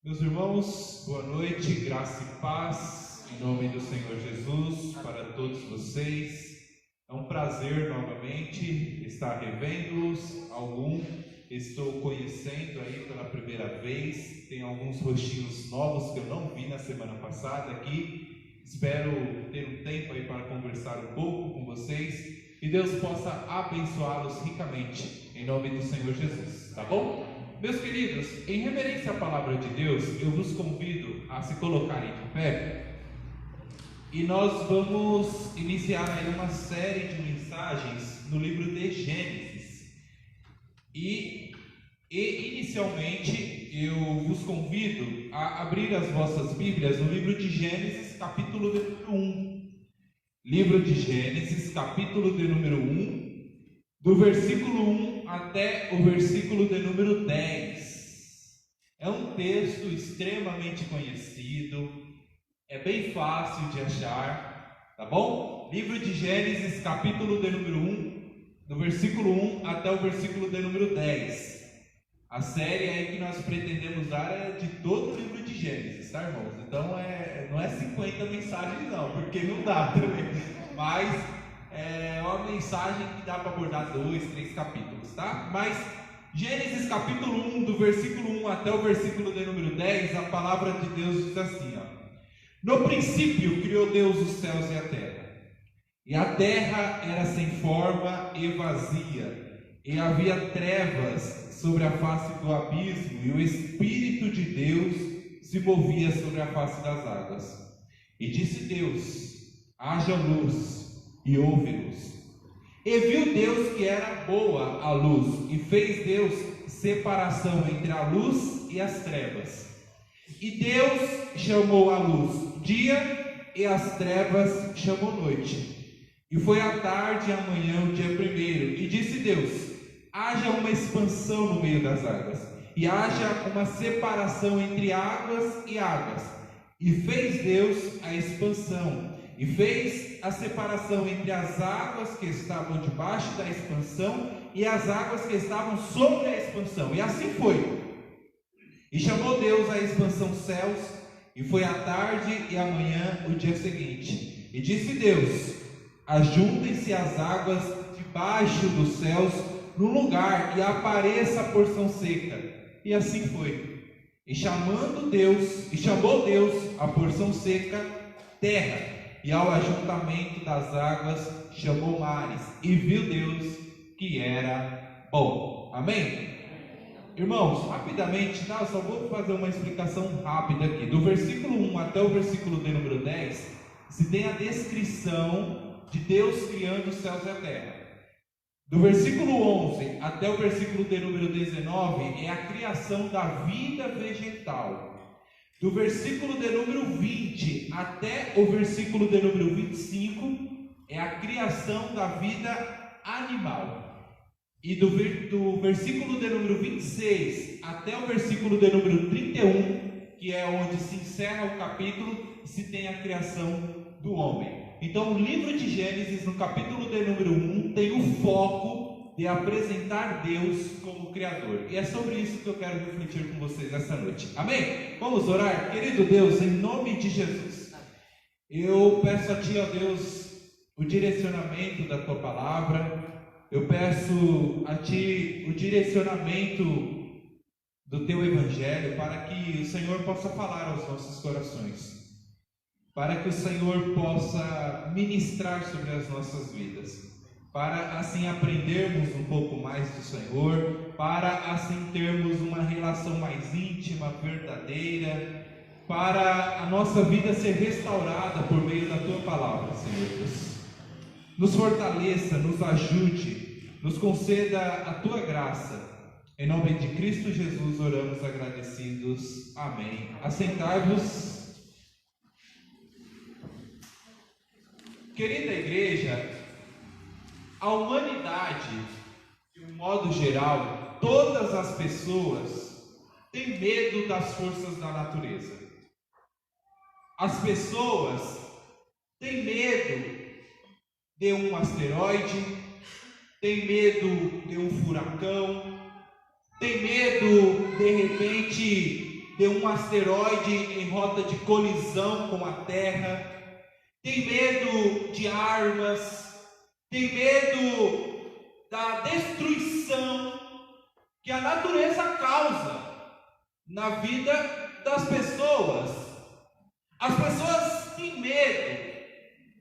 Meus irmãos, boa noite, graça e paz, em nome do Senhor Jesus, para todos vocês. É um prazer novamente estar revendo-os. Estou conhecendo aí pela primeira vez. Tem alguns rostinhos novos que eu não vi na semana passada aqui. Espero ter um tempo aí para conversar um pouco com vocês e Deus possa abençoá-los ricamente, em nome do Senhor Jesus, tá bom? Meus queridos, em reverência à palavra de Deus, eu vos convido a se colocarem de pé e nós vamos iniciar aí uma série de mensagens no livro de Gênesis. E inicialmente eu vos convido a abrir as vossas Bíblias no livro de Gênesis, capítulo de número 1. Livro de Gênesis, capítulo de número 1. Do versículo 1 até o versículo de número 10. É um texto extremamente conhecido, é bem fácil de achar, tá bom? Livro de Gênesis, capítulo de número 1, do versículo 1 até o versículo de número 10. A série aí que nós pretendemos dar é de todo o livro de Gênesis, tá, irmãos? Então não é 50 mensagens não, porque não dá também, mas é uma mensagem que dá para abordar 2, 3 capítulos, tá? Mas Gênesis capítulo 1, do versículo 1 até o versículo de número 10, a palavra de Deus diz assim, ó: No princípio criou Deus os céus e a terra era sem forma e vazia, e havia trevas sobre a face do abismo, e o Espírito de Deus se movia sobre a face das águas. E disse Deus: haja luz, e houve luz. E viu Deus que era boa a luz, e fez Deus separação entre a luz e as trevas. E Deus chamou a luz dia, e as trevas chamou noite. E foi a tarde e a manhã o dia primeiro. E disse Deus: haja uma expansão no meio das águas, e haja uma separação entre águas e águas. E fez Deus a expansão, e fez a separação entre as águas que estavam debaixo da expansão e as águas que estavam sobre a expansão. E assim foi. E chamou Deus a expansão céus, e foi a tarde e a manhã o dia seguinte. E disse Deus: ajuntem-se as águas debaixo dos céus num lugar, e apareça a porção seca. E assim foi. E chamou Deus a porção seca terra, e ao ajuntamento das águas chamou mares, e viu Deus que era bom. Amém? Irmãos, rapidamente, tá? Eu só vou fazer uma explicação rápida aqui. Do versículo 1 até o versículo de número 10, se tem a descrição de Deus criando os céus e a terra. Do versículo 11 até o versículo de número 19 é a criação da vida vegetal. Do versículo de número 20 até o versículo de número 25 é a criação da vida animal. E do versículo de número 26 até o versículo de número 31, que é onde se encerra o capítulo, se tem a criação do homem. Então o livro de Gênesis, no capítulo de número 1, tem o foco de apresentar Deus como Criador. E é sobre isso que eu quero refletir com vocês essa noite. Amém? Vamos orar? Querido Deus, em nome de Jesus, eu peço a Ti, ó Deus, o direcionamento da Tua palavra. Eu peço a Ti o direcionamento do Teu Evangelho, para que o Senhor possa falar aos nossos corações, para que o Senhor possa ministrar sobre as nossas vidas, para assim aprendermos um pouco mais do Senhor, para assim termos uma relação mais íntima, verdadeira, para a nossa vida ser restaurada por meio da Tua palavra, Senhor Deus. Nos fortaleça, nos ajude, nos conceda a Tua graça. Em nome de Cristo Jesus oramos agradecidos. Amém. Assentai-vos. Querida igreja, a humanidade, de um modo geral, todas as pessoas têm medo das forças da natureza. As pessoas têm medo de um asteroide, têm medo de um furacão, têm medo, de repente, de um asteroide em rota de colisão com a Terra, tem medo de armas, tem medo da destruição que a natureza causa na vida das pessoas. As pessoas têm medo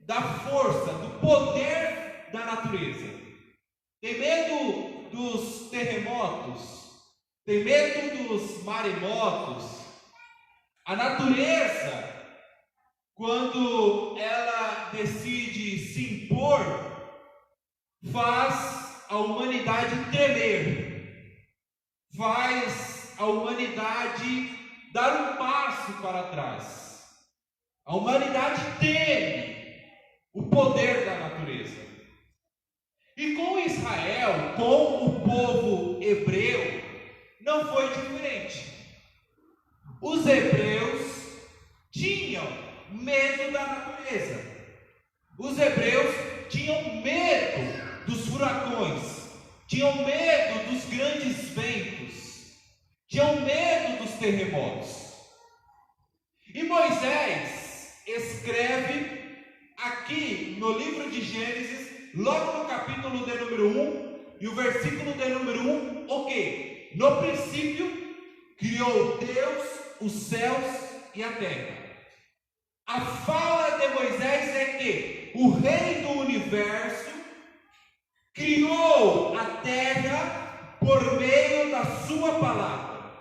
da força, do poder da natureza. Tem medo dos terremotos, tem medo dos maremotos. A natureza, quando ela decide se impor, faz a humanidade tremer, faz a humanidade dar um passo para trás. A humanidade teme o poder da natureza. E com Israel, com o povo hebreu, não foi diferente. Os hebreus tinham medo da natureza. Os hebreus tinham medo dos furacões, tinham medo dos grandes ventos, tinham medo dos terremotos. E Moisés escreve aqui no livro de Gênesis, logo no capítulo de número 1 e o versículo de número 1, o que? No princípio criou Deus os céus e a terra. A fala de Moisés é que o Rei do Universo criou a terra por meio da sua palavra,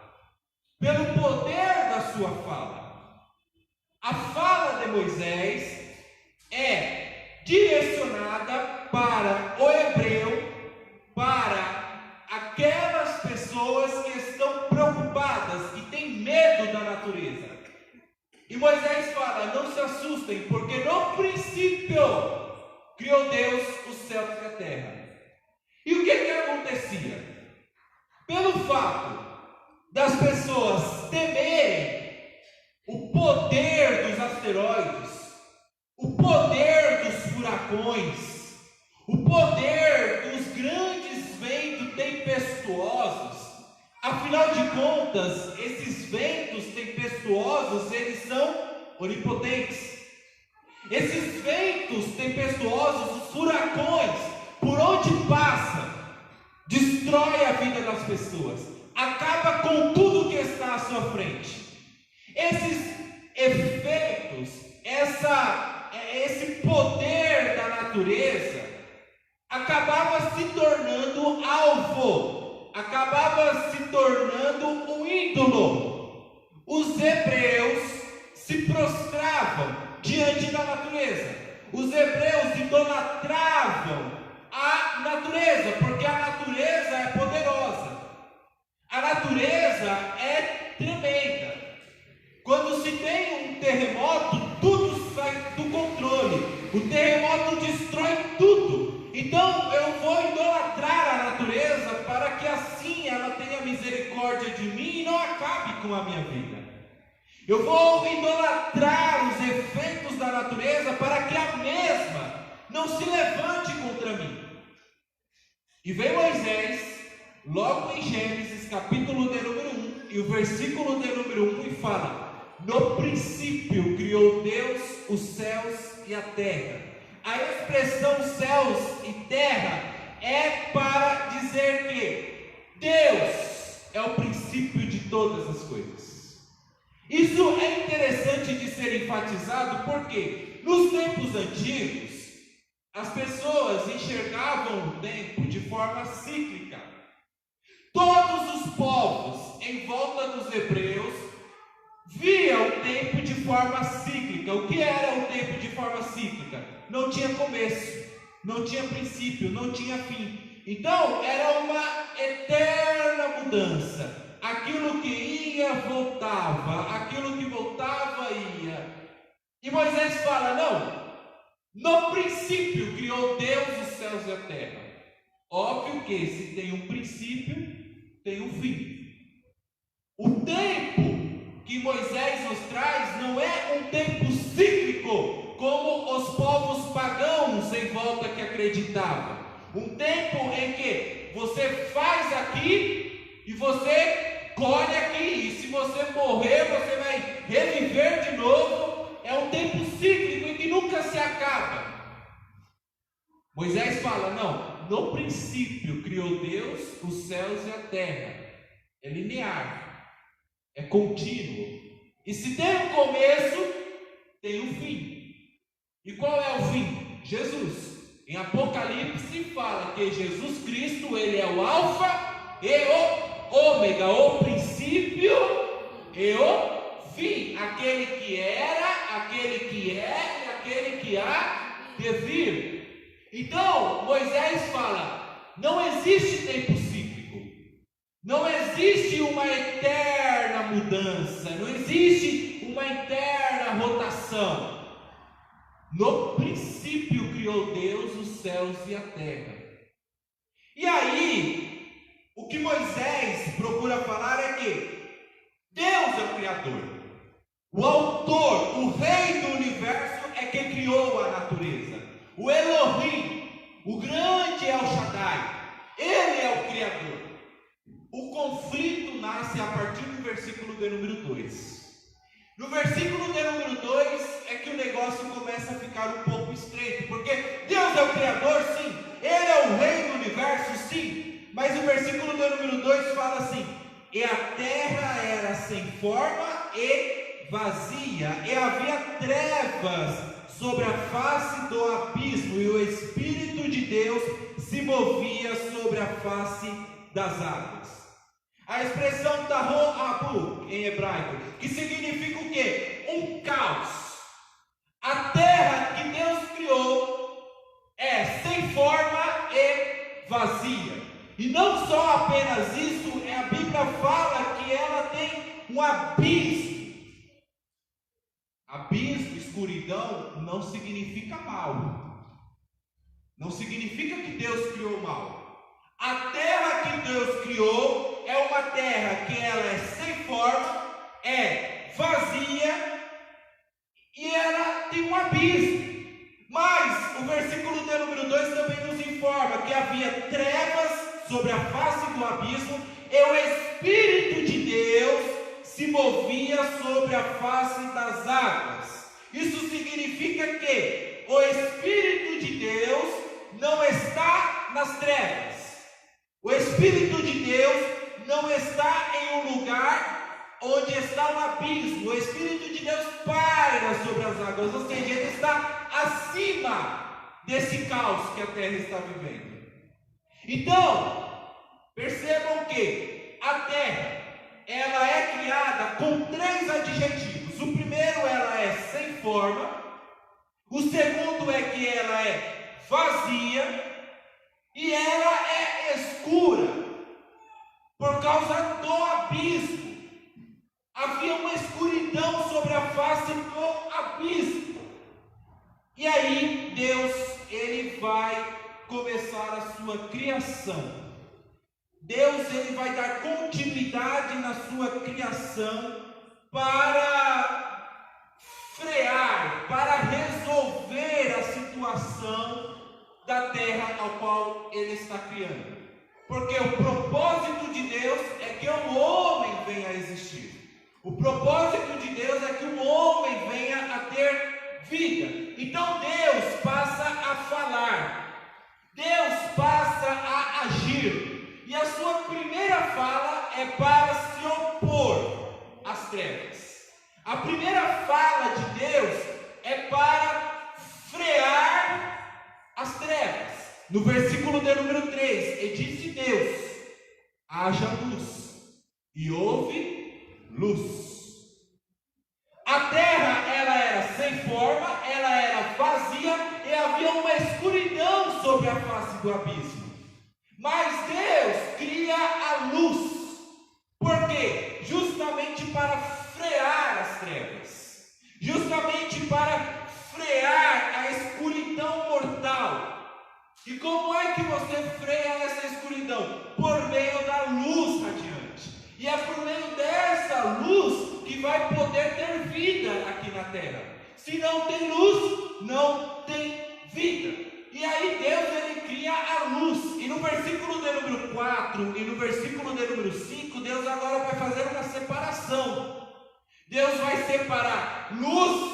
pelo poder da sua fala. A fala de Moisés é direcionada para o hebreu, para aquelas pessoas que estão preocupadas e têm medo da natureza. E Moisés fala: não se assustem, porque no princípio criou Deus os céus e a terra. E o que acontecia? Pelo fato das pessoas temerem o poder dos asteroides, o poder dos furacões, o poder dos grandes ventos tempestuosos. Afinal de contas, esses ventos tempestuosos, eles são onipotentes. Esses ventos tempestuosos, os furacões, por onde passa, destrói a vida das pessoas, acaba com tudo que está à sua frente. Esses efeitos, esse poder da natureza acabava se tornando alvo, acabava se tornando um ídolo. Os hebreus se prostravam diante da natureza. Os hebreus idolatravam a natureza, porque a natureza é poderosa. A natureza é tremenda. Quando se tem um terremoto, tudo sai do controle. O terremoto destrói tudo. Então eu vou idolatrar a natureza para que assim ela tenha misericórdia de mim e não acabe com a minha vida. Eu vou idolatrar os efeitos da natureza para que a mesma não se levante contra mim. E vem Moisés, logo em Gênesis, capítulo de número 1, e o versículo de número 1, e fala: no princípio criou Deus os céus e a terra. A expressão céus e terra é para dizer que Deus é o princípio de todas as coisas. Isso é interessante de ser enfatizado porque nos tempos antigos as pessoas enxergavam o tempo de forma cíclica. Todos os povos em volta dos hebreus viam o tempo de forma cíclica. O que era o tempo de forma cíclica? Não tinha começo, não tinha princípio, não tinha fim. Então era uma eterna mudança. Aquilo que ia, voltava. Aquilo que voltava, ia. E Moisés fala: não, no princípio criou Deus os céus e a terra. Óbvio que se tem um princípio, tem um fim. O tempo que Moisés nos traz não é um tempo cíclico, como os povos pagãos em volta que acreditavam. Um tempo em que você faz aqui e você escolhe aqui, e se você morrer, você vai reviver de novo. É um tempo cíclico e que nunca se acaba. Moisés fala, não, no princípio criou Deus os céus e a terra. É linear, é contínuo. E se tem um começo, tem um fim. E qual é o fim? Jesus. Em Apocalipse fala que Jesus Cristo, ele é o alfa e o ômega, o princípio e o fim. Aquele que era, aquele que é e aquele que há de vir. Então, Moisés fala, não existe tempo cíclico, não existe uma eterna mudança, não existe uma eterna rotação. No princípio criou Deus os céus e a terra. E aí, o que Moisés procura falar é que Deus é o Criador, o Autor, o Rei do Universo é quem criou a natureza. O Elohim, o grande El Shaddai, ele é o Criador. O conflito nasce a partir do versículo de número 2. No versículo de número 2 é que o negócio começa a ficar um pouco estreito, porque Deus é o Criador, sim, ele é o Rei do Universo, sim, mas o versículo de número 2 fala assim: e a terra era sem forma e vazia, e havia trevas sobre a face do abismo, e o Espírito de Deus se movia sobre a face das águas. A expressão Tahu Abu em hebraico, que significa o quê? Um caos. A terra que Deus criou é sem forma e vazia. E não só apenas isso, a Bíblia fala que ela tem um abismo. Abismo, escuridão, não significa mal. Não significa que Deus criou mal. A terra que Deus criou é uma terra que ela é sem forma, é vazia e ela tem um abismo. Mas o versículo de número 2 também nos informa que havia trevas sobre a face do abismo e o Espírito de Deus se movia sobre a face das águas. Isso significa que o Espírito de Deus não está nas trevas. O Espírito de Deus não está em um lugar onde está um abismo. O Espírito de Deus paira sobre as águas, ou seja, ele está acima desse caos que a terra está vivendo. Então, percebam que a terra, ela é criada com 3 adjetivos. O primeiro, ela é sem forma. O segundo é que ela é vazia. E ela é escura por causa do abismo. Havia uma escuridão sobre a face do abismo. E aí Deus, ele vai começar a sua criação. Deus, ele vai dar continuidade na sua criação para frear, para resolver a situação da terra ao qual ele está criando. Porque o propósito de Deus é que o homem venha a existir. O propósito de Deus é que o homem venha a ter vida. Então Deus passa a falar. Deus passa a agir. E a sua primeira fala é para se opor às trevas. A primeira fala de Deus é para frear as trevas. No versículo de número 3, e disse Deus: haja luz, e houve luz. A terra, ela era sem forma, ela era vazia, e havia uma escuridão sobre a face do abismo. Mas Deus cria a luz. Por quê? Justamente para frear as trevas, justamente para frear a escuridão mortal. E como é que você freia essa escuridão? Por meio da luz radiante. E é por meio dessa luz que vai poder ter vida aqui na terra. Se não tem luz, não tem vida. E aí Deus ele cria a luz. E no versículo de número 4 e no versículo de número 5, Deus agora vai fazer uma separação. Deus vai separar luz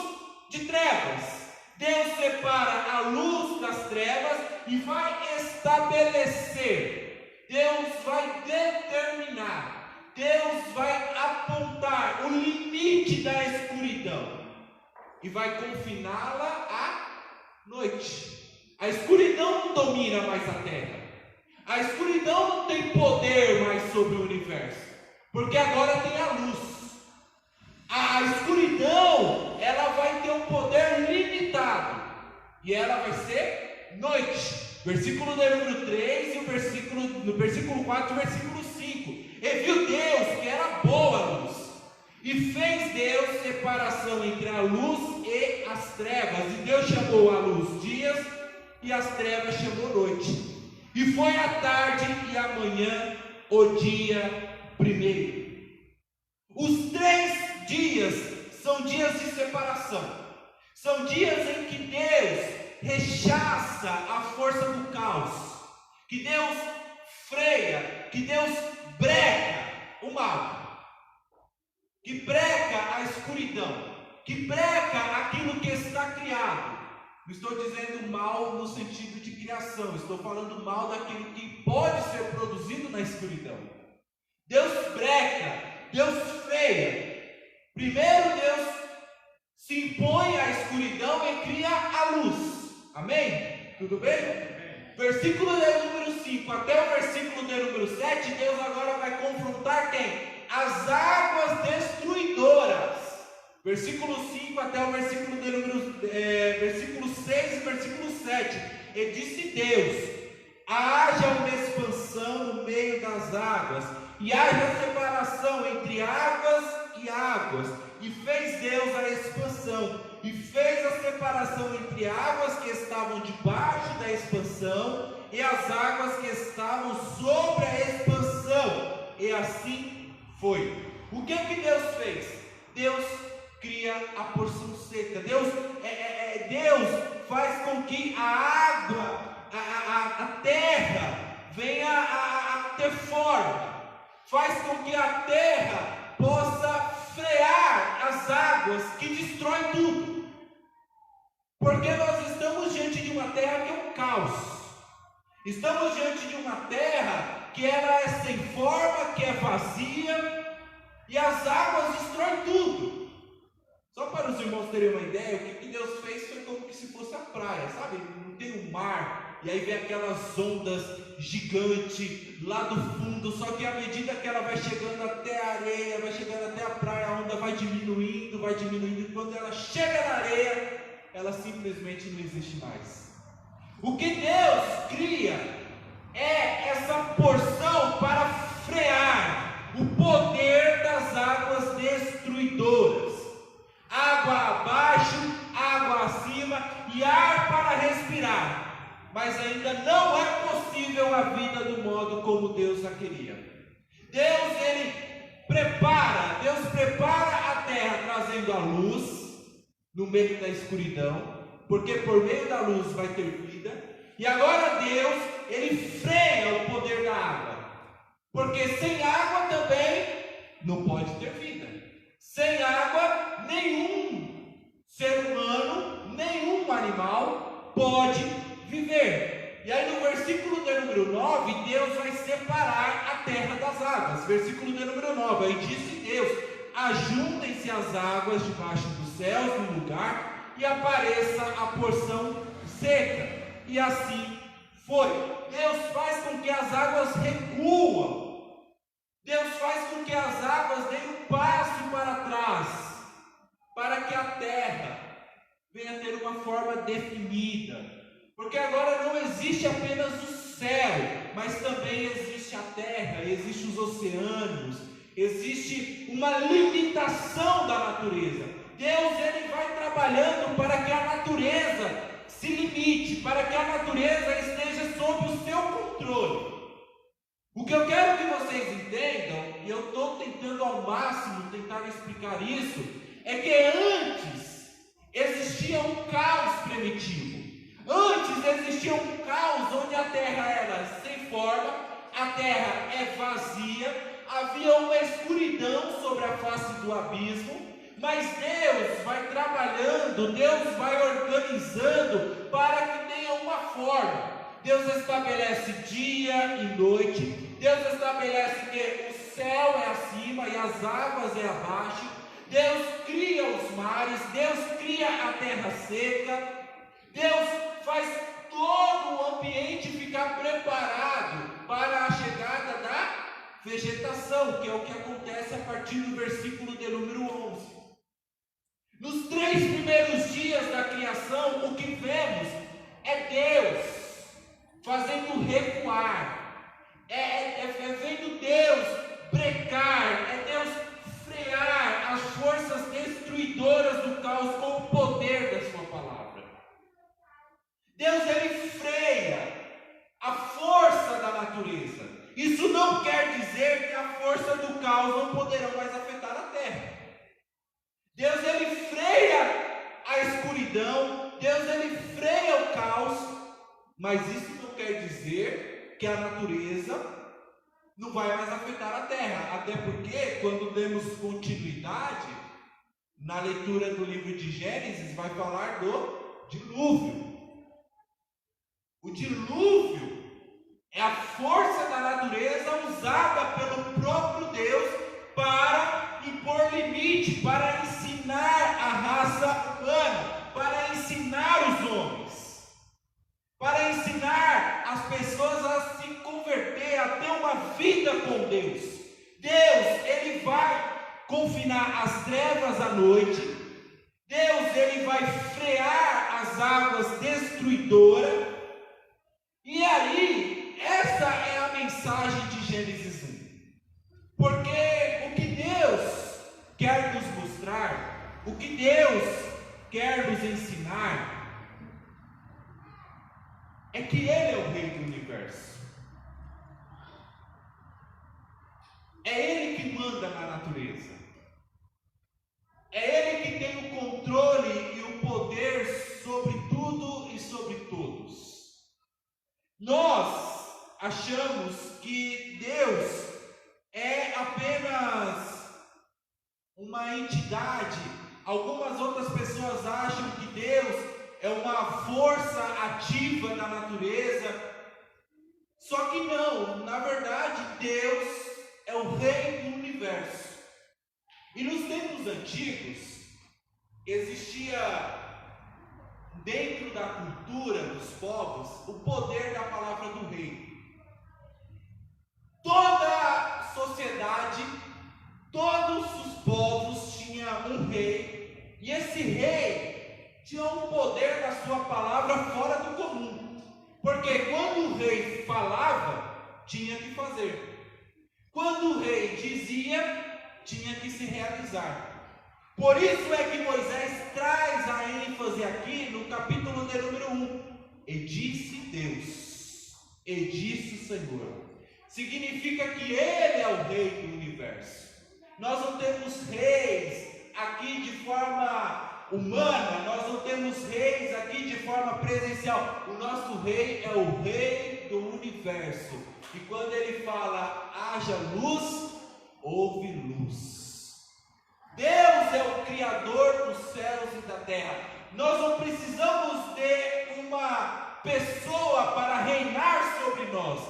de trevas. Deus separa a luz das trevas e vai estabelecer. Deus vai determinar. Deus vai apontar o limite da escuridão e vai confiná-la à noite. A escuridão não domina mais a terra. A escuridão não tem poder mais sobre o universo, porque agora tem a luz. A escuridão, ela vai ter um poder limitado, e ela vai ser noite. Versículo de número 3, e no versículo 4 e versículo 5. E viu Deus que era boa a luz, e fez Deus separação entre a luz e as trevas. E Deus chamou a luz dias, e as trevas chamou noite. E foi a tarde e a manhã o dia primeiro. Os 3 dias são dias de separação. São dias em que Deus rechaça a força do caos, que Deus freia, que Deus breca o mal, que breca a escuridão, que breca aquilo que está criado. Não estou dizendo mal no sentido de criação, estou falando mal daquilo que pode ser produzido na escuridão. Deus breca, Deus freia. Primeiro Deus se impõe à escuridão e cria a luz. Amém? Tudo bem? Amém. Versículo de número 5 até o versículo de número 7, Deus agora vai confrontar quem? As águas destruidoras. Versículo 5 até o versículo de número versículo 6 e versículo 7. E disse Deus: haja uma expansão no meio das águas, e haja separação entre águas e águas. E fez Deus a expansão, e fez a separação entre águas que estavam debaixo da expansão e as águas que estavam sobre a expansão. E assim foi. O que Deus fez? Deus cria a porção seca. Deus faz com que a água, a terra venha a ter forma, faz com que a terra possa frear as águas que destroem tudo, porque nós estamos diante de uma terra que é um caos, estamos diante de uma terra que ela é sem forma, que é vazia, e as águas destroem tudo. Só para os irmãos terem uma ideia, o que Deus fez foi como se fosse a praia, sabe? Não tem um mar, e aí vem aquelas ondas gigantes lá do fundo, só que à medida que ela vai chegando até a areia, vai chegando até a praia, a onda vai diminuindo, e quando ela chega na areia, ela simplesmente não existe mais. O que Deus cria é essa porção para frear o poder das águas destruidoras. Água abaixo, água acima e ar para respirar, mas ainda não é possível a vida do modo como Deus a queria. Deus prepara a terra trazendo a luz no meio da escuridão, porque por meio da luz vai ter vida. E agora Deus, ele freia o poder da água, porque sem água também não pode ter vida. Sem água, nenhum ser humano, nenhum animal pode viver. E aí no versículo de número 9, Deus vai separar a terra das águas. Versículo de número 9, aí disse Deus: ajuntem-se as águas debaixo dos céus no lugar, e apareça a porção seca. E assim foi. Deus faz com que as águas recuam. Deus faz com que as águas deem um passo para trás, para que a terra venha ter uma forma definida, porque agora não existe apenas o céu, mas também existe a terra, existem os oceanos, existe uma limitação da natureza. Deus ele vai trabalhando para que a natureza se limite, para que a natureza esteja sob o seu controle. O que eu quero que vocês entendam, e eu estou tentando ao máximo tentar explicar isso, é que antes existia um caos primitivo. Antes existia um caos onde a terra era sem forma, a terra é vazia, havia uma escuridão sobre a face do abismo, mas Deus vai trabalhando, Deus vai organizando para que tenha uma forma. Deus estabelece dia e noite, Deus estabelece que o céu é acima e as águas é abaixo, Deus cria os mares, Deus cria a terra seca, Deus faz todo o ambiente ficar preparado para a chegada da vegetação, que é o que acontece a partir do versículo de número 11. Nos 3 primeiros dias da criação, o que vemos é Deus fazendo recuar, vendo Deus brecar, é Deus frear as forças destruidoras do caos com o poder da sua palavra. Deus, ele freia a força da natureza. Isso não quer dizer que a força do caos não poderá mais afetar a terra. Deus, ele freia a escuridão, Deus, ele freia o caos, mas isso não quer dizer que a natureza não vai mais afetar a terra, até porque quando demos continuidade, na leitura do livro de Gênesis, vai falar do dilúvio. O dilúvio é a força da natureza usada pelo próprio Deus para impor limite, para ensinar a raça humana, para ensinar os homens, para ensinar as pessoas a se converter, a ter uma vida com Deus. Deus, ele vai confinar as trevas à noite, Deus, ele vai frear as águas destruidoras, e aí, essa é a mensagem de Gênesis 1. Porque o que Deus quer nos mostrar, o que Deus quer nos ensinar, é que Ele é o Rei do Universo. É Ele que manda na natureza. É Ele que tem o controle e o poder sobre tudo e sobre todos. Nós achamos que Deus é apenas uma entidade. Algumas outras pessoas acham que Deus é uma força ativa da natureza. Só que não, na verdade Deus é o Rei do Universo. E nos tempos antigos existia dentro da cultura dos povos o poder da palavra do rei. Toda sociedade, todos os povos tinham um rei, e esse rei tinha um poder da sua palavra fora do comum, porque quando o rei falava, tinha que fazer, quando o rei dizia, tinha que se realizar. Por isso é que Moisés traz a ênfase aqui no capítulo de número 1. E disse Deus, e disse o Senhor. Significa que Ele é o Rei do Universo. Nós não temos reis aqui de forma humana, nós não temos reis aqui de forma presencial. O nosso rei é o Rei do Universo. E quando Ele fala, haja luz, houve luz. Deus é o Criador dos céus e da terra. Nós não precisamos de uma pessoa para reinar sobre nós.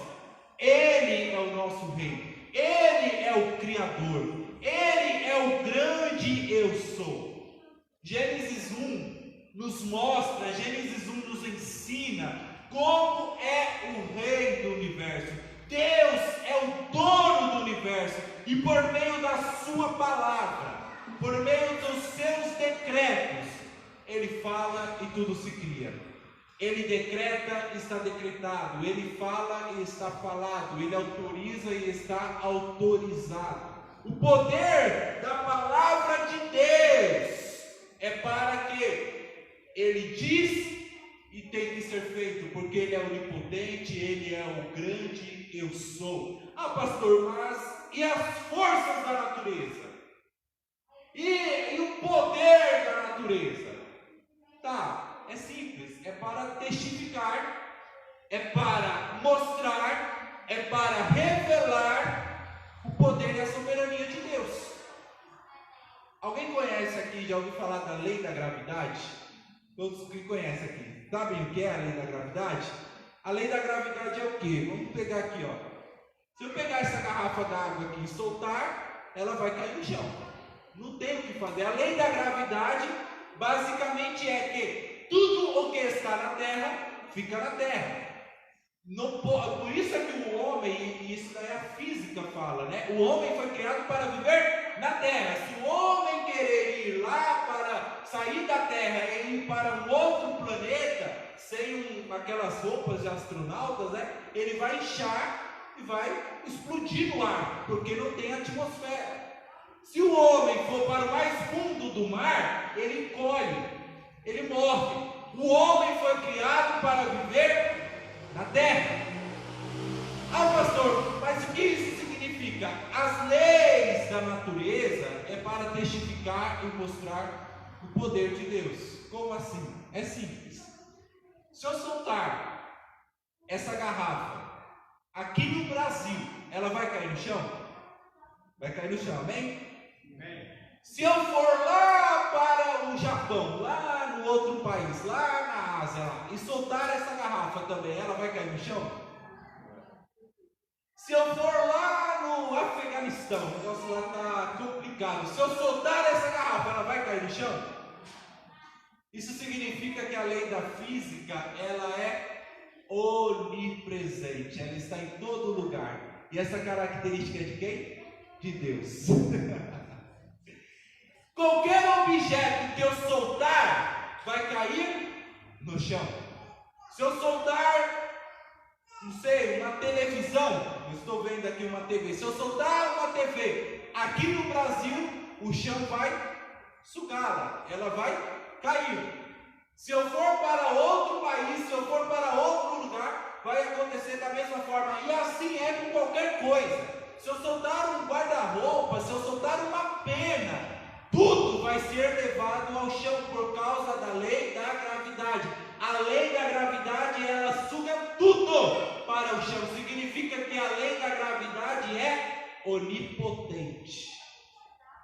Ele é o nosso Rei. Ele é o Criador. Ele é o grande eu sou. Gênesis 1 nos mostra, Gênesis 1 nos ensina como é o Rei do Universo. Deus é o dono do universo. E por meio da sua palavra, por meio dos seus decretos, Ele fala e tudo se cria. Ele decreta e está decretado. Ele fala e está falado. Ele autoriza e está autorizado. O poder da palavra de Deus é para que Ele diz e tem que ser feito, porque Ele é onipotente, Ele é o grande eu sou. Ah, pastor, mas e as forças da natureza? E o poder da natureza? Tá, é simples, é para testificar é para mostrar, é para revelar o poder e a soberania de Deus. Alguém conhece aqui, já ouviu falar da lei da gravidade? Todos que conhecem aqui, sabem o que é a lei da gravidade? A lei da gravidade é o quê? Vamos pegar aqui, ó. Se eu pegar essa garrafa d'água aqui e soltar, ela vai cair no chão. Não tem o que fazer. A lei da gravidade basicamente é que tudo o que está na terra, fica na terra. Não pode, por isso é que o homem, e isso daí a física fala, né? O homem foi criado para viver na terra. Se o homem querer ir lá para sair da terra e ir para um outro planeta, sem aquelas roupas de astronautas, né? Ele vai inchar e vai explodir no ar, porque não tem atmosfera. Se o homem for para o mais fundo do mar, ele encolhe, ele morre. O homem foi criado para viver na terra. Ah, pastor, mas o que isso significa? As leis da natureza é para testificar e mostrar o poder de Deus. Como assim? É simples. Se eu soltar essa garrafa aqui no Brasil, ela vai cair no chão? Vai cair no chão, amém? Amém. Se eu for lá para o Japão, lá no outro país, lá na Ásia, lá, e soltar essa garrafa também, ela vai cair no chão? Se eu for lá no Afeganistão, o negócio lá está complicado, se eu soltar essa garrafa, ela vai cair no chão? Isso significa que a lei da física, ela é onipresente, ela está em todo lugar. E essa característica é de quem? De Deus. Qualquer objeto que eu soltar vai cair no chão. Se eu soltar, não sei, uma televisão, eu estou vendo aqui uma TV. Se eu soltar uma TV aqui no Brasil, o chão vai sugá-la, ela vai cair. Se eu for para outro país, se eu for para outro lugar, vai acontecer da mesma forma. E assim é com qualquer coisa. Se eu soltar um guarda-roupa, se eu soltar uma pena, tudo vai ser levado ao chão por causa da lei da gravidade. A lei da gravidade, ela suga tudo para o chão. Significa que a lei da gravidade é onipotente.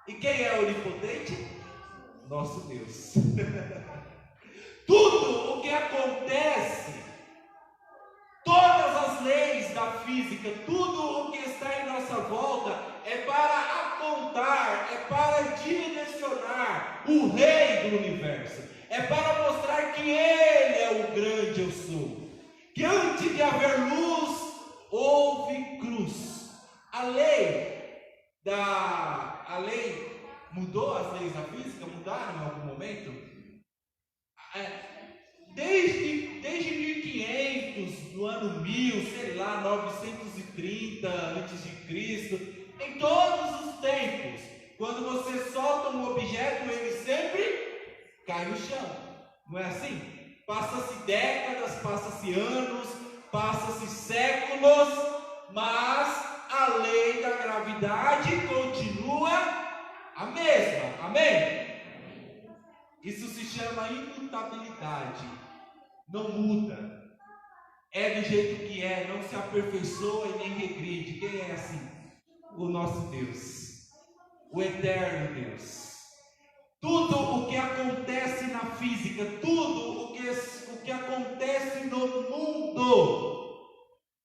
E quem é onipotente? Nosso Deus. Tudo o que acontece, todas as leis da física, tudo o que está em nossa volta é para apontar, é para direcionar o Rei do Universo, é para mostrar que Ele é o grande eu sou, que antes de haver luz, houve cruz. A lei mudou, as leis da física mudaram em algum momento? Desde 1500, no ano 1000, sei lá, 930 a.C., em todos os tempos, quando você solta um objeto, ele sempre cai no chão. Não é assim? Passa-se décadas, passa-se anos, passa-se séculos, mas a lei da gravidade continua a mesma. Amém? Isso se chama imutabilidade. Não muda. É do jeito que é, não se aperfeiçoa e nem regride. Quem é assim? O nosso Deus, o eterno Deus. Tudo o que acontece na física, tudo o que acontece no mundo,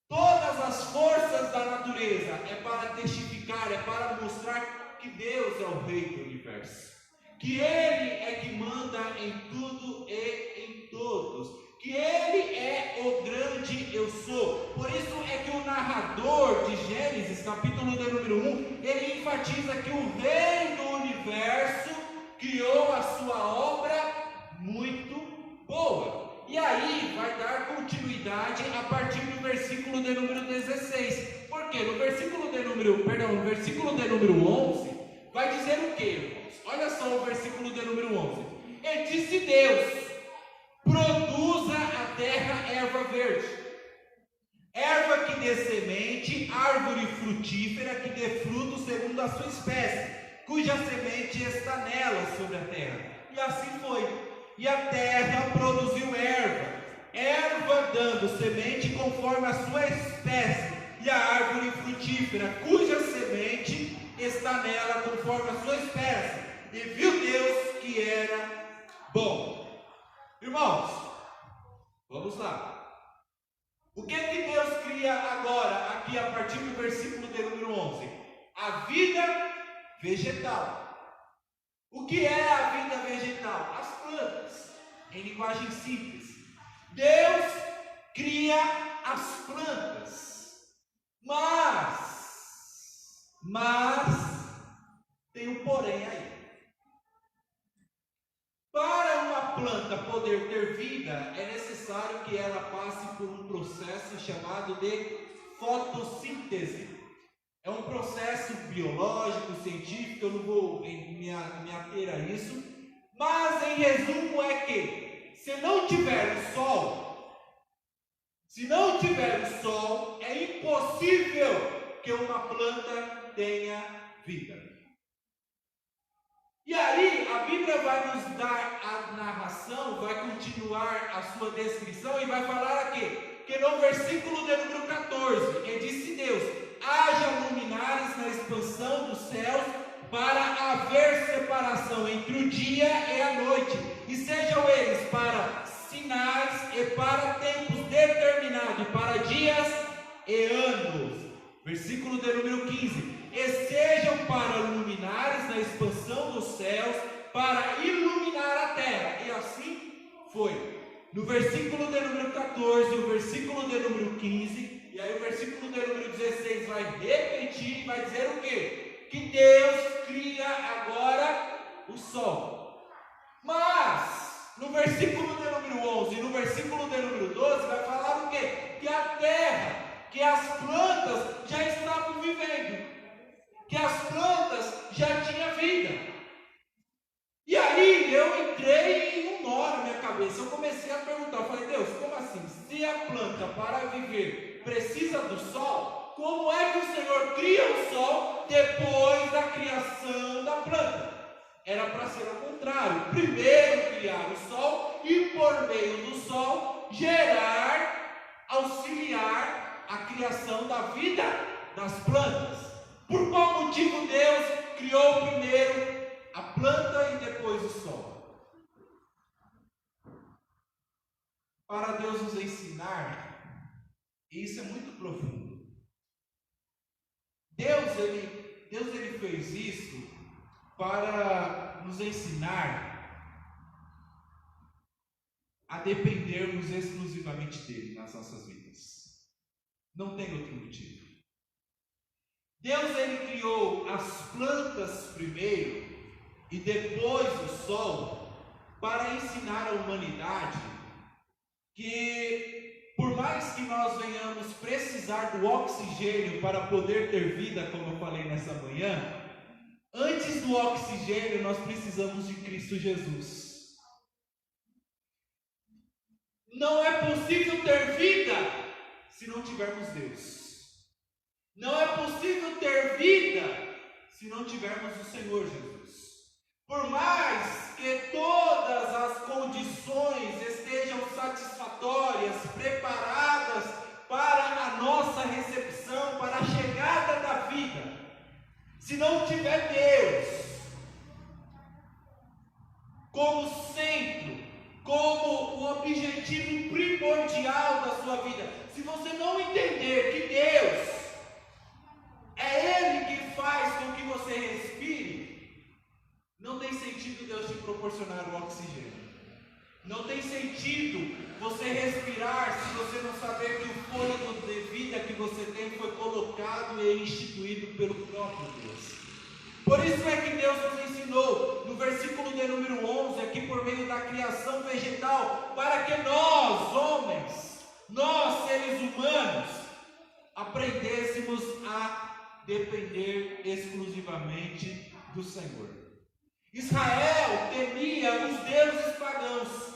todas as forças da natureza, é para testificar, é para mostrar que Deus é o Rei do Universo, que Ele é que manda em tudo e em todos, que Ele é o grande eu sou. Por isso é que o narrador de Gênesis, capítulo de número 1, ele enfatiza que o Rei do Universo criou a sua obra muito boa. E aí vai dar continuidade a partir do versículo de número 16. Porque no versículo de número 11, vai dizer o quê? Olha só o versículo de número 11. E disse Deus: produza a terra erva verde, erva que dê semente, árvore frutífera que dê fruto segundo a sua espécie, cuja semente está nela sobre a terra. E assim foi. E a terra produziu erva, erva dando semente conforme a sua espécie, e a árvore frutífera, cuja semente está nela conforme a sua espécie. E viu Deus que era bom. Irmãos, vamos lá. O que Deus cria agora, aqui a partir do versículo de número 11? A vida vegetal. O que é a vida vegetal? As plantas, em linguagem simples. Deus cria as plantas, mas tem um porém aí. Para uma planta poder ter vida, é necessário que ela passe por um processo chamado de fotossíntese. É um processo biológico, científico, eu não vou me ater a isso, mas em resumo é que, se não tiver o sol, é impossível que uma planta tenha vida. E aí, a Bíblia vai nos dar a narração, vai continuar a sua descrição e vai falar aqui, que no versículo de número 14, que disse Deus: haja luminares na expansão dos céus, para haver separação entre o dia e a noite, e sejam eles para sinais e para tempos determinados, para dias e anos. Versículo de número 15: e sejam para luminares na expansão dos céus, para iluminar a terra. E assim foi. No versículo de número 14, o versículo de número 15, e aí o versículo de número 16 vai repetir e vai dizer o quê? Que Deus cria agora o sol. Mas, no versículo de número 11 e no versículo de número 12, vai falar o quê? Que a terra, que as plantas já estavam vivendo, que as plantas já tinham vida. E aí eu entrei em um nó na minha cabeça. Eu comecei a perguntar, eu falei: Deus, como assim? Se a planta para viver precisa do sol, como é que o Senhor cria o sol depois da criação da planta? Era para ser ao contrário. Primeiro criar o sol e por meio do sol gerar, auxiliar a criação da vida das plantas. Por qual motivo Deus criou primeiro a planta e depois o sol? Para Deus nos ensinar, e isso é muito profundo. Deus ele fez isso para nos ensinar a dependermos exclusivamente dele nas nossas vidas. Não tem outro motivo. Deus ele criou as plantas primeiro e depois o sol para ensinar a humanidade que, por mais que nós venhamos precisar do oxigênio para poder ter vida, como eu falei nessa manhã, antes do oxigênio nós precisamos de Cristo Jesus. Não é possível ter vida se não tivermos Deus. Não é possível ter vida se não tivermos o Senhor Jesus. Por mais que todas as condições estejam satisfatórias, preparadas para a nossa recepção, para a chegada da vida, se não tiver Deus como centro, como o objetivo primordial da sua vida, se você não entender que Deus é Ele que faz com que você respire, não tem sentido Deus te proporcionar o oxigênio. Não tem sentido você respirar se você não saber que o fôlego de vida que você tem foi colocado e instituído pelo próprio Deus. Por isso é que Deus nos ensinou, no versículo de número 11, aqui por meio da criação vegetal, para que nós, homens, nós, seres humanos, aprendêssemos a depender exclusivamente do Senhor. Israel temia os deuses pagãos.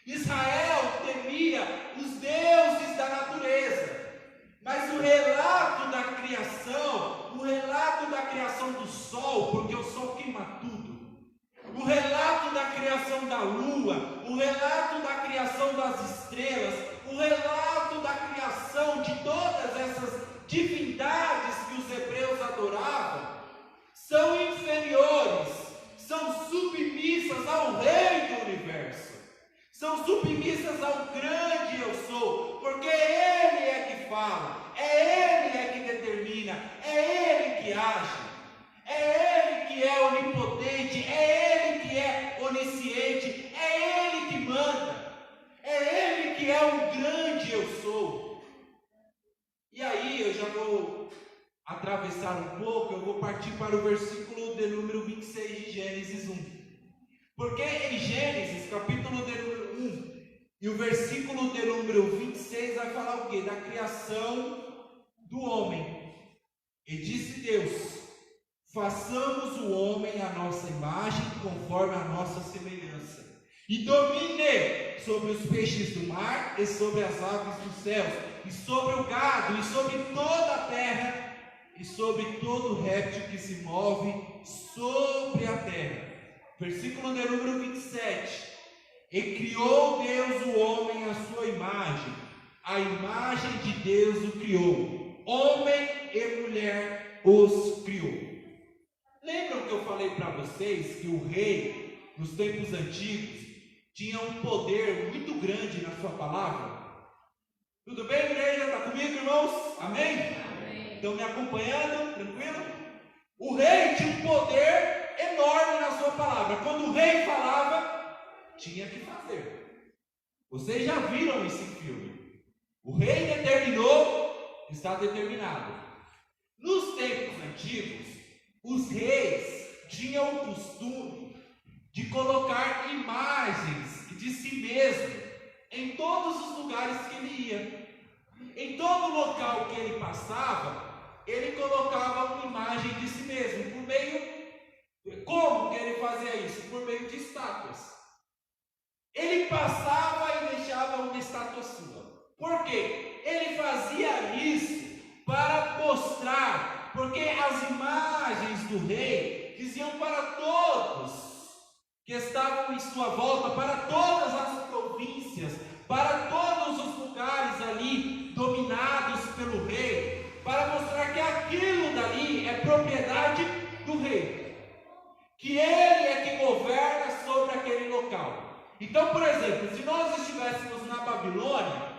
Israel temia os deuses da natureza. Mas o relato da criação do sol, porque o sol queima tudo, o relato da criação da lua, o relato da criação das estrelas, o relato da criação de todas essas divindades que os hebreus adoravam, são inferiores, são submissas ao Rei do Universo, são submissas ao grande eu sou, porque Ele é que fala, é Ele é que determina, é Ele que age, é Ele que é onipotente, é Ele que é onisciente, é Ele que manda, é Ele que é o grande eu sou. E aí eu já vou atravessar um pouco, eu vou partir para o versículo de número 26 de Gênesis 1. Porque em Gênesis, capítulo de número 1, e o versículo de número 26 vai falar o quê? Da criação do homem. E disse Deus: façamos o homem à nossa imagem, conforme a nossa semelhança, e domine sobre os peixes do mar, e sobre as aves dos céus, e sobre o gado, e sobre toda a terra, e sobre todo réptil que se move sobre a terra. Versículo de número 27. E criou Deus o homem à sua imagem, a imagem de Deus o criou, homem e mulher os criou. Lembram que eu falei para vocês que o rei, nos tempos antigos, tinha um poder muito grande na sua palavra? Tudo bem, igreja? Está comigo, irmãos? Amém? Amém. Estão me acompanhando? Tranquilo? O rei tinha um poder enorme na sua palavra. Quando o rei falava, tinha que fazer. Vocês já viram esse filme? O rei determinou, está determinado. Nos tempos antigos, os reis tinham o costume de colocar imagens de si mesmo em todos os lugares que ele ia. Em todo local que ele passava, ele colocava uma imagem de si mesmo, por meio... Como que ele fazia isso? Por meio de estátuas. Ele passava e deixava uma estátua sua. Por quê? Ele fazia isso para mostrar, porque as imagens do rei diziam para todos que estavam em sua volta, para todas as províncias, para todos os lugares ali dominados pelo rei, para mostrar que aquilo dali é propriedade do rei, que ele é que governa sobre aquele local. Então, por exemplo, se nós estivéssemos na Babilônia,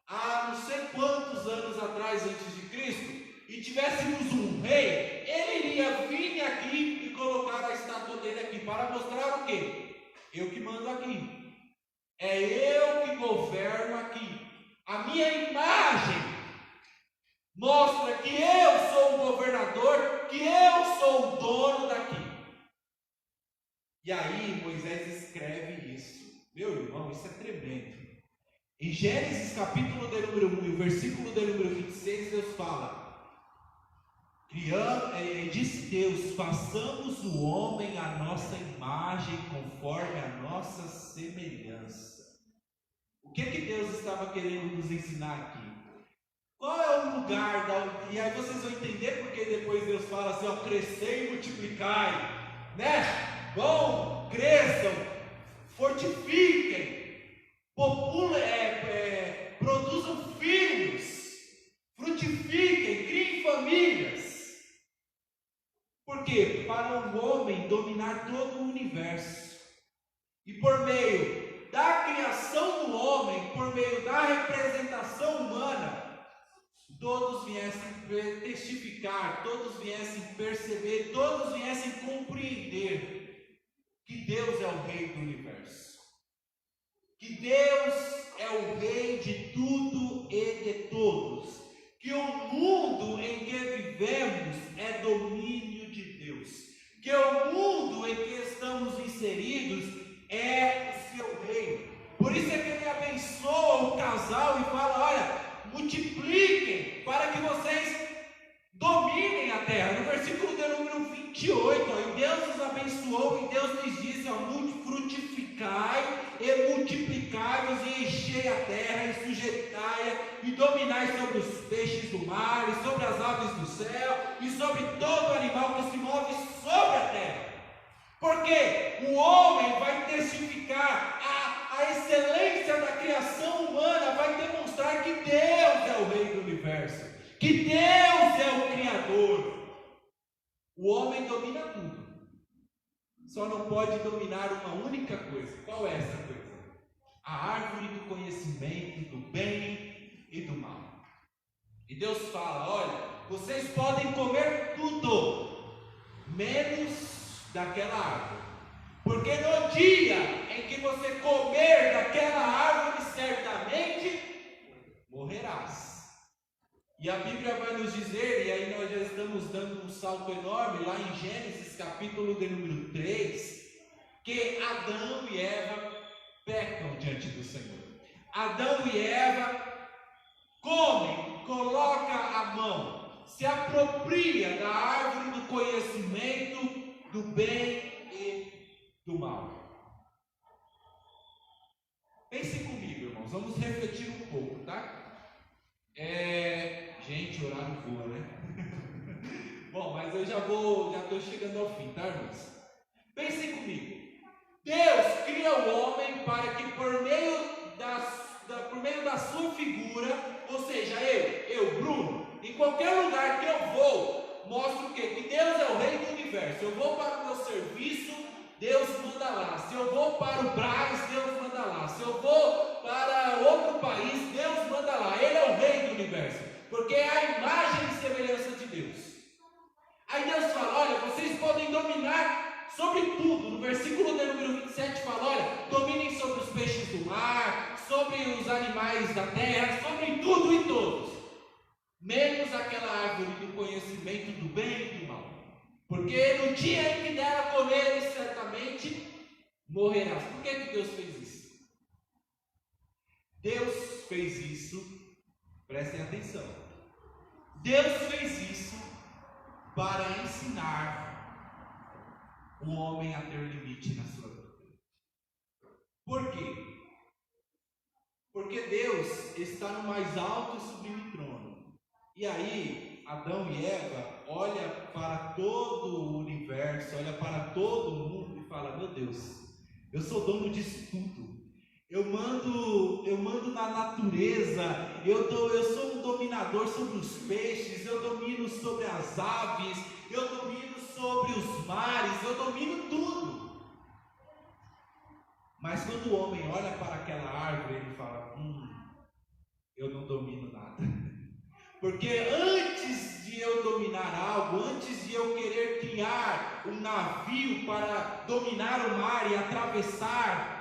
há não sei quantos anos atrás antes de Cristo, e tivéssemos um rei, ele iria vir aqui e colocar a estátua dele aqui, para mostrar o quê? Eu que mando aqui, é eu que governo aqui, a minha imagem mostra que eu sou o governador, que eu sou o dono daqui. E aí Moisés escreve isso. Meu irmão, isso é tremendo. Em Gênesis capítulo de número 1 e o versículo de número 26, Deus fala: disse Deus, façamos o homem à nossa imagem, conforme a nossa semelhança. O que Deus estava querendo nos ensinar aqui? Qual é o lugar e aí vocês vão entender porque depois Deus fala assim, ó, crescei e multiplicai, né? Bom, cresçam, fortifiquem, produzam filhos, frutifiquem, criem famílias. Por quê? Para o homem dominar todo o universo. E por meio da criação do homem, por meio da representação humana, todos viessem testificar, todos viessem perceber, todos viessem compreender que Deus é o Rei do Universo, que Deus é o Rei de tudo e de todos, que o mundo em que vivemos é domínio de Deus, que o mundo em que estamos inseridos é o seu reino. Por isso é que ele abençoa o casal e fala, olha, multipliquem para que vocês dominem a terra. No versículo de número 28, e Deus os abençoou e Deus lhes disse, frutificai e multiplicai-vos e enchei a terra e sujeitai-a e dominai sobre os peixes do mar e sobre as aves do céu e sobre todo animal que se move sobre a terra. Porque o homem vai testificar a só não pode dominar uma única coisa. Qual é essa coisa? A árvore do conhecimento do bem e do mal. E Deus fala: olha, vocês podem comer tudo, menos daquela árvore. Porque no dia em que você comer daquela árvore, certamente morrerás. E a Bíblia vai nos dizer, e aí nós já estamos dando um salto enorme, lá em Gênesis capítulo de número 3, que Adão e Eva pecam diante do Senhor. Adão e Eva comem, coloca a mão, se apropria da árvore do conhecimento do bem e do mal. Pensem comigo, irmãos, vamos refletir um pouco, tá? Gente, horário voa, né? Bom, mas eu já estou chegando ao fim, tá, irmãos? Pensem comigo. Deus cria o homem para que por meio da sua figura, ou seja, eu, Bruno, em qualquer lugar que eu vou, mostro o quê? Que Deus é o rei do universo. Eu vou para o meu serviço, Deus manda lá. Se eu vou para o Brás, Deus manda lá. Se eu vou para outro país, Deus manda lá. Ele é o rei do universo, porque é a imagem e semelhança de Deus. Aí Deus fala: olha, vocês podem dominar sobre tudo. No versículo de número 27 fala: olha, dominem sobre os peixes do mar, sobre os animais da terra, sobre tudo e todos, menos aquela árvore do conhecimento do bem e do mal. Porque no dia em que dela comer, certamente morrerás. Por que Deus fez isso? Deus fez isso, prestem atenção. Deus fez isso para ensinar o homem a ter limite na sua vida. Por quê? Porque Deus está no mais alto e sublime trono. E aí, Adão e Eva olham para todo o universo, olham para todo o mundo e falam: meu Deus, eu sou dono disso tudo. Eu mando na natureza, eu sou um dominador sobre os peixes, eu domino sobre as aves, eu domino sobre os mares, eu domino tudo. Mas quando o homem olha para aquela árvore, ele fala: eu não domino nada. Porque antes de eu dominar algo, antes de eu querer criar um navio para dominar o mar e atravessar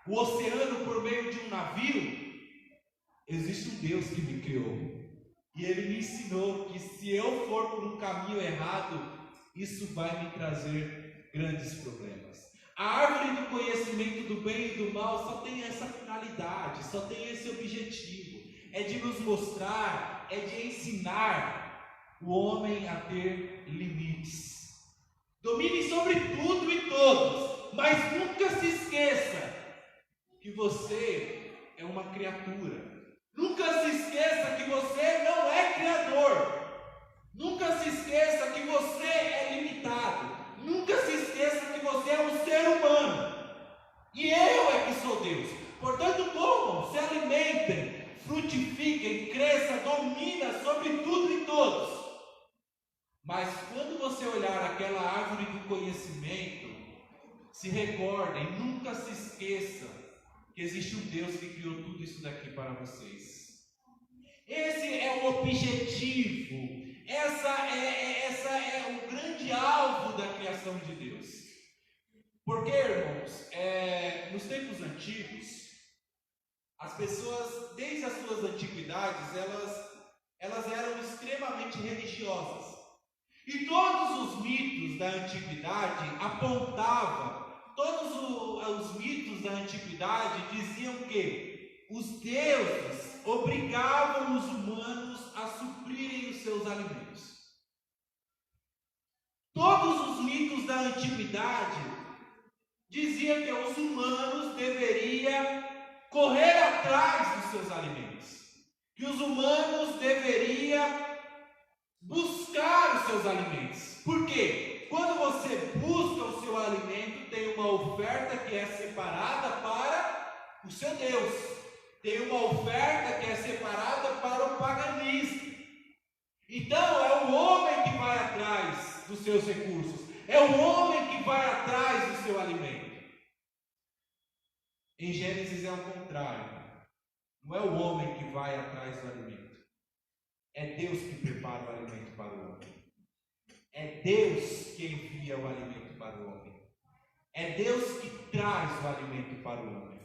o oceano por meio de um navio, existe um Deus que me criou. E Ele me ensinou que se eu for por um caminho errado, isso vai me trazer grandes problemas. A árvore do conhecimento do bem e do mal só tem essa finalidade, só tem esse objetivo. É de nos mostrar, é de ensinar o homem a ter limites. Domine sobre tudo e todos, mas nunca se esqueça que você é uma criatura. Nunca se esqueça que você não é criador. Nunca se esqueça que você é limitado. Nunca se esqueça que você é um ser humano. E eu é que sou Deus. Portanto, comam, se alimentem, frutifiquem, cresçam, domina sobre tudo e todos. Mas quando você olhar aquela árvore do conhecimento, se recordem, nunca se esqueça que existe um Deus que criou tudo isso daqui para vocês. Esse é o objetivo, essa é o grande alvo da criação de Deus. Porque, irmãos, nos tempos antigos, as pessoas, desde as suas antiguidades, elas eram extremamente religiosas. E todos os mitos da antiguidade apontavam, todos os mitos da antiguidade diziam que os deuses obrigavam os humanos a suprirem os seus alimentos. Todos os mitos da antiguidade diziam que os humanos deveriam correr atrás dos seus alimentos, que os humanos deveriam buscar os seus alimentos. Por quê? Quando você busca o seu alimento, tem uma oferta que é separada para o seu Deus, tem uma oferta que é separada para o paganismo. Então é o homem que vai atrás dos seus recursos, É o homem que vai atrás do seu alimento. Em Gênesis é o contrário. Não é o homem que vai atrás do alimento. É Deus que prepara o alimento para o homem. É Deus que envia o alimento para o homem. É Deus que traz o alimento para o homem.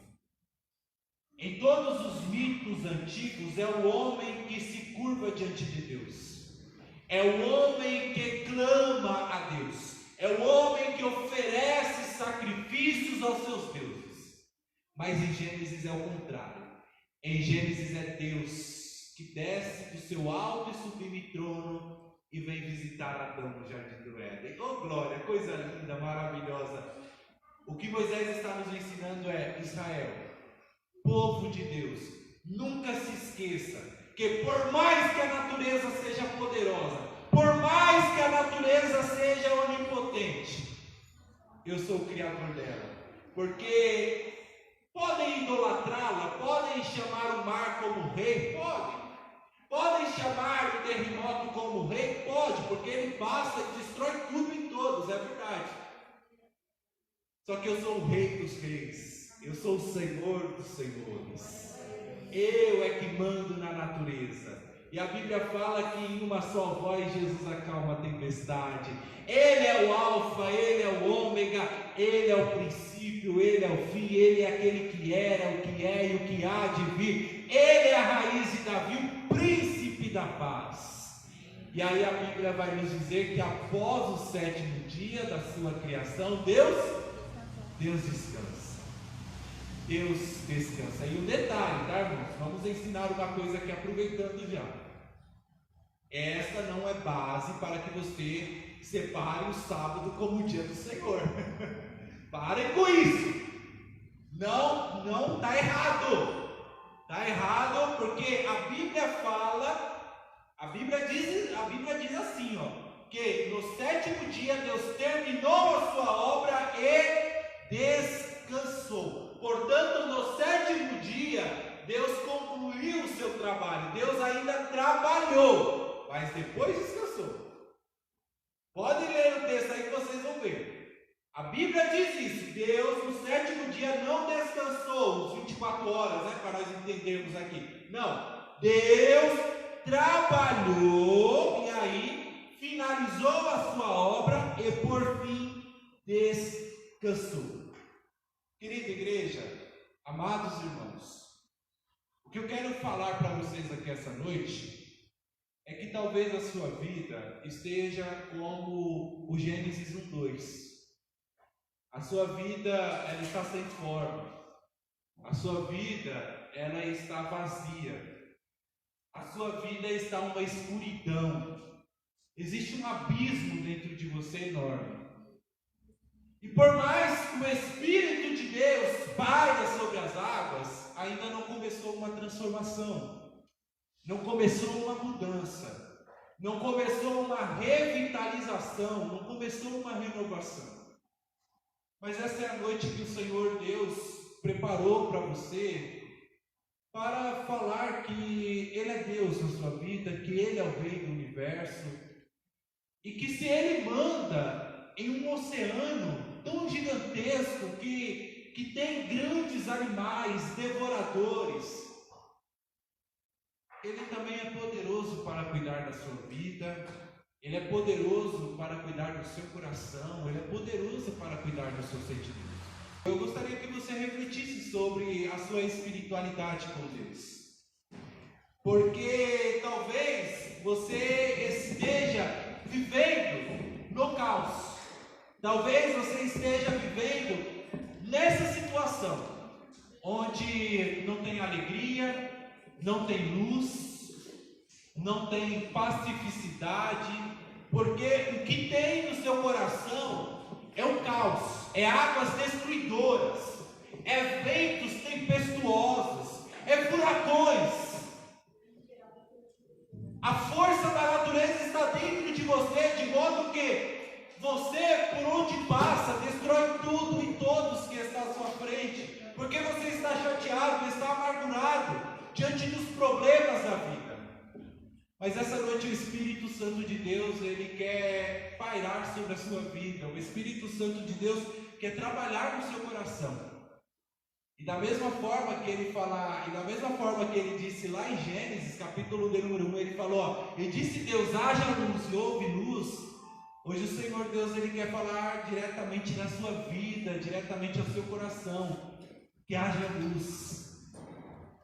Em todos os mitos antigos, é o homem que se curva diante de Deus. É o homem que clama a Deus. É o homem que oferece sacrifícios aos seus deuses. Mas em Gênesis é o contrário. Em Gênesis é Deus que desce do seu alto e sublime trono e vem visitar Adão no jardim do Éden. Oh glória, coisa linda, maravilhosa. O que Moisés está nos ensinando é: Israel, povo de Deus, nunca se esqueça que por mais que a natureza seja poderosa, por mais que a natureza seja onipotente, eu sou o Criador dela. Porque podem idolatrá-la, podem chamar o mar como rei, podem chamar o terremoto como rei, pode, porque ele passa e destrói tudo e todos, é verdade. Só que eu sou o rei dos reis, eu sou o Senhor dos senhores, eu é que mando na natureza. E a Bíblia fala que em uma só voz Jesus acalma a tempestade. Ele é o alfa, ele é o ômega, ele é o princípio, ele é o fim, ele é aquele que era, o que é e o que há de vir. Ele é a raiz de Davi, o príncipe da paz. E aí a Bíblia vai nos dizer que após o 7º dia da sua criação, Deus descansa. Deus descansa. E um detalhe, tá, irmãos? Vamos ensinar uma coisa aqui, aproveitando já. Esta não é base para que você separe o sábado como o dia do Senhor. Parem com isso. Não está errado. Está errado porque a Bíblia fala, a Bíblia diz assim, ó, que no 7º dia Deus terminou a sua obra e descansou. Portanto, no 7º dia, Deus concluiu o seu trabalho. Deus ainda trabalhou, mas depois descansou. Podem ler o texto aí que vocês vão ver. A Bíblia diz isso. Deus no 7º dia não descansou, os 24 horas, né, para nós entendermos aqui. Não. Deus trabalhou e aí finalizou a sua obra e por fim descansou. Querida igreja, amados irmãos, o que eu quero falar para vocês aqui essa noite é que talvez a sua vida esteja como o Gênesis 1:2. A sua vida, ela está sem forma. A sua vida, ela está vazia. A sua vida está uma escuridão. Existe um abismo dentro de você enorme. E por mais que o Espírito de Deus paira sobre as águas, ainda não começou uma transformação, não começou uma mudança, não começou uma revitalização, não começou uma renovação. Mas essa é a noite que o Senhor Deus preparou para você, para falar que Ele é Deus na sua vida, que Ele é o Rei do Universo, e que se Ele manda em um oceano tão gigantesco que tem grandes animais devoradores, Ele também é poderoso para cuidar da sua vida, Ele é poderoso para cuidar do seu coração, Ele é poderoso para cuidar dos seus sentimentos. Eu gostaria que você refletisse sobre a sua espiritualidade com Deus, porque talvez você esteja vivendo no caos. Talvez você esteja vivendo nessa situação, onde não tem alegria, não tem luz, não tem pacificidade, porque o que tem no seu coração é o caos, é águas destruidoras, é ventos tempestuosos, é furacões. A força da natureza está dentro de você, de modo que você, por onde passa, destrói tudo e todos que estão à sua frente, porque você está chateado, está amargurado diante dos problemas da vida. Mas essa noite o Espírito Santo de Deus, ele quer pairar sobre a sua vida. O Espírito Santo de Deus quer trabalhar no seu coração. E da mesma forma que ele disse lá em Gênesis, capítulo de número 1, ele falou, ó, e disse Deus, haja luz e houve luz. Hoje o Senhor Deus, ele quer falar diretamente na sua vida, diretamente ao seu coração. Que haja luz,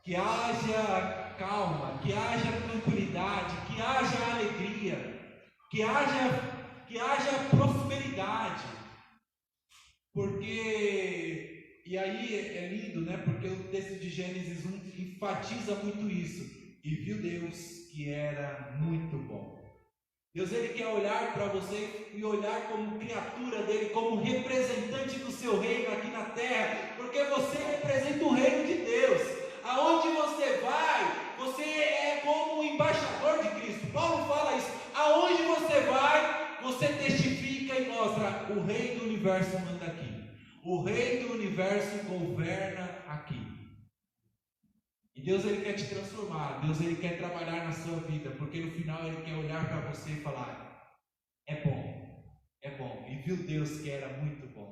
que haja calma, que haja tranquilidade, que haja alegria, que haja prosperidade. Porque... E aí é lindo, né? Porque o texto de Gênesis 1 enfatiza muito isso. E viu Deus que era muito bom. Deus, ele quer olhar para você e olhar como criatura dele, como representante do seu reino aqui na terra, porque você representa o reino de Deus. Aonde você vai, você é como um embaixador de Cristo. Paulo fala isso. Aonde você vai, você testifica e mostra: o rei do universo manda aqui. O rei do universo governa aqui. E Deus, ele quer te transformar. Deus, ele quer trabalhar na sua vida, porque no final ele quer olhar para você e falar: é bom, é bom. E viu Deus que era muito bom.